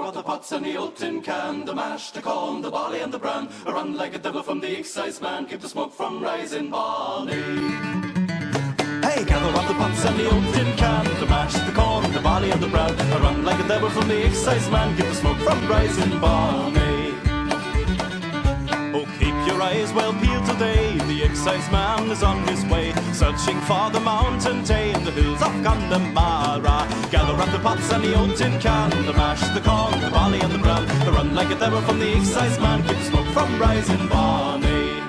out the pots and the old tin can, the mash, the corn, the barley and the bran. I run like a devil from the excise man, keep the smoke from rising Barney. Hey, gather up the pots and the old tin can, the mash, the corn, the barley and the bran. I run like a devil from the excise man, keep the smoke from rising Barney. Oh, keep your eyes well peeled today, the excise man is on his way, searching for the mountain day in the hills of Connemara. Gather up the pots and the old tin can, the mash, the corn, the barley and the bran. They run like a devil from the excise man, keep the smoke from rising Barney.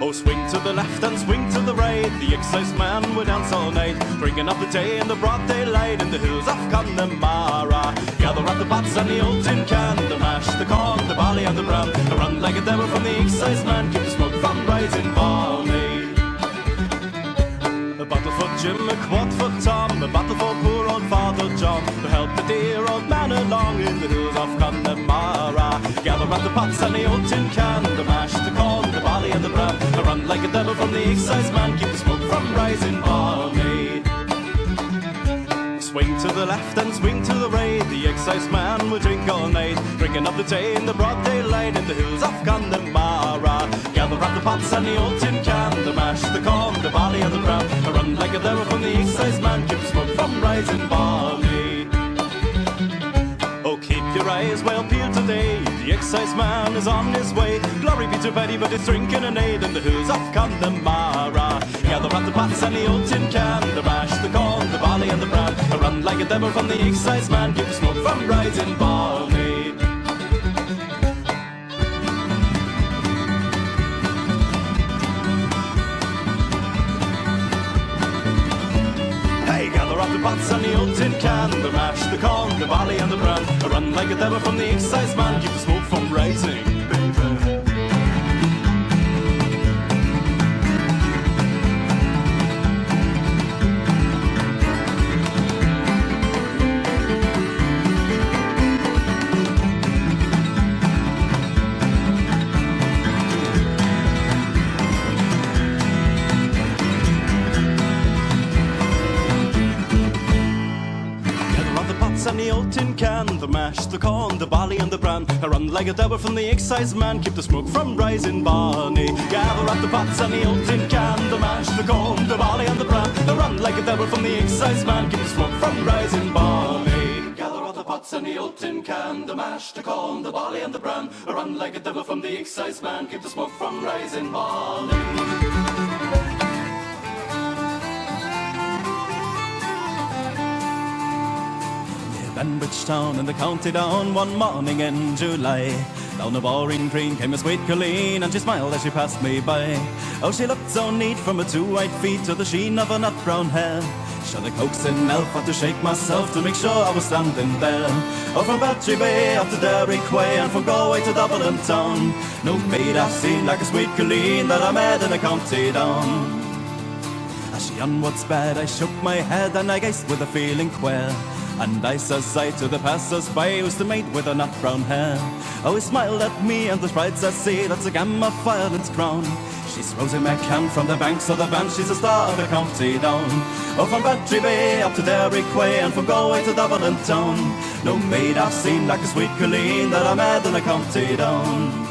Oh, swing to the left and swing to the right, the excise man will dance all night, bringing up the day in the broad daylight in the hills of Connemara. Gather up the pots and the old tin can, the mash, the corn, the barley and the bran. I run like a devil from the excise man, keep the smoke from rising Barney. A bottle for Jim, a quart for Tom, a bottle for poor old Father John, to help the dear old man along in the hills of Connemara. Gather up the pots and the old tin can, the mash, the corn, the barley and the bran. I run like a devil from the excise man, keep the smoke from rising Barney. Swing to the left and swing to the right, the excise man will drink all night, bringing up the day in the broad daylight in the hills of Connemara. Gather up the pots and the old tin can, the mash, the corn, the barley and the bran. I run like a devil from the excise man, keep the smoke from rising Barney. Oh, keep your eyes well peeled today, the excise man is on his way. Glory be to Betty, but he's drinking an aid in the hills of Connemara. Gather up the pots and the old tin can, the mash, the corn, the barley and the bran. I run like a devil from the excise man, keep the smoke from rising Barney. Hey, gather up the pots and the old tin can, the mash, the corn, the barley and the bran. I run like a devil from the excise man, keep the smoke from rising, baby. And the old tin can, the mash, the corn, the barley and the bran. I run like a devil from the excise man, keep the smoke from rising Barney. Gather up the pots and the old tin can, the mash, the corn, the barley and the bran. I run like a devil from the excise man, keep the smoke from rising Barney. Gather up the pots and the old tin can, the mash, the corn, the barley and the bran. I run like a devil from the excise man, keep the smoke from rising Barney. Banbridge town in the county down one morning in July. Down the boring green came a sweet Colleen, and she smiled as she passed me by. Oh, she looked so neat from her 2 white feet to the sheen of her nut brown hair. Should I coax in elf or to shake myself to make sure I was standing there? Oh, from Bantry Bay up to Derry Quay, and from Galway to Dublin town, no maid I've seen like a sweet Colleen that I met in a county down. As she onward sped, I shook my head and I gazed with a feeling queer. And I says I to the passers-by, who's the mate with her nut brown hair. Oh, he smiled at me, and the sprites I see, that's a gam of Ireland's crown. She's Rosie McCann from the banks of the Banff, she's a star of the county down. Oh, from Bantry Bay up to Derry Quay, and from Galway to Dublin town, no maid I've seen like a sweet Colleen that I met in a county down.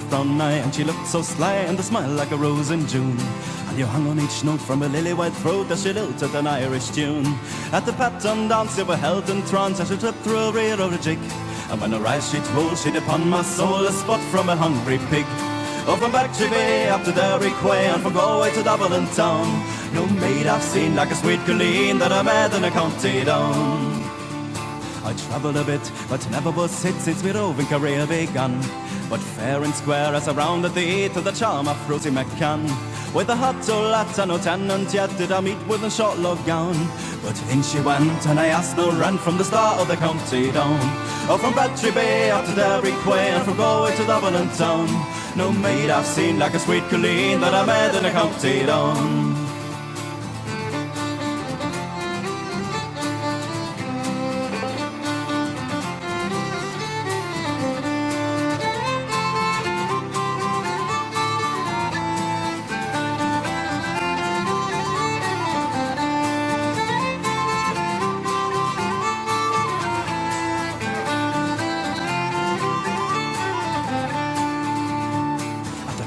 Brown eye, and she looked so sly, and a smile like a rose in June. And you hung on each note from a lily-white throat as she lilted an Irish tune. At the Patton dance you were held in trance as she tripped through a railroad jig. And when her eyes she told, she'd upon my soul a spot from a hungry pig. Oh, from Bantry Bay up to Derry Quay, and from Galway to Dublin town, no maid I've seen like a sweet Colleen that I met in a county down. I travelled a bit, but never was hit since my roving career began. But fair and square as I rounded the eight to the charm of Rosie McCann. With a hot old lat and no tenant yet did I meet with a short love gown. But in she went and I asked no rent from the start of the county down. Oh, from Bantry Bay up to Derry Quay, and from Galway to Dublin town. No maid I've seen like a sweet Colleen that I met in a county down.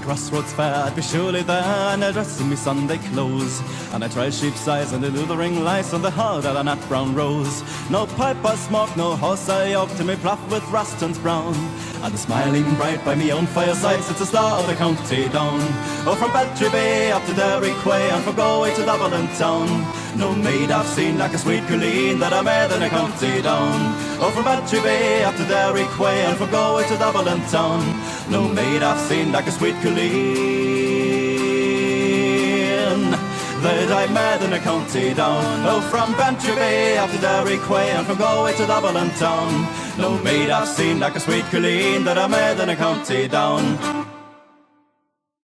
Crossroads fair, I'd be surely there, and I dress in me Sunday clothes, and I try sheep's eyes and the luthering lice on the hard and a nut brown rose. No pipe I smoke, no horse I yoke, to me plough with Rastons brown, and the smiling bright by me own fireside sits the star of the county down. Oh, from Bantry Bay up to Derry Quay, and from Galway to Dublin town. No maid I've seen like a sweet Colleen that I met in a county down. Oh, from Bantry Bay up to Derry Quay, and from Galway to Dublin town. No maid I've seen like a sweet Colleen that I met in a county down. Oh, from Bantry Bay up to Derry Quay, and from Galway to Dublin town. No maid I've seen like a sweet Colleen that I met in a county down.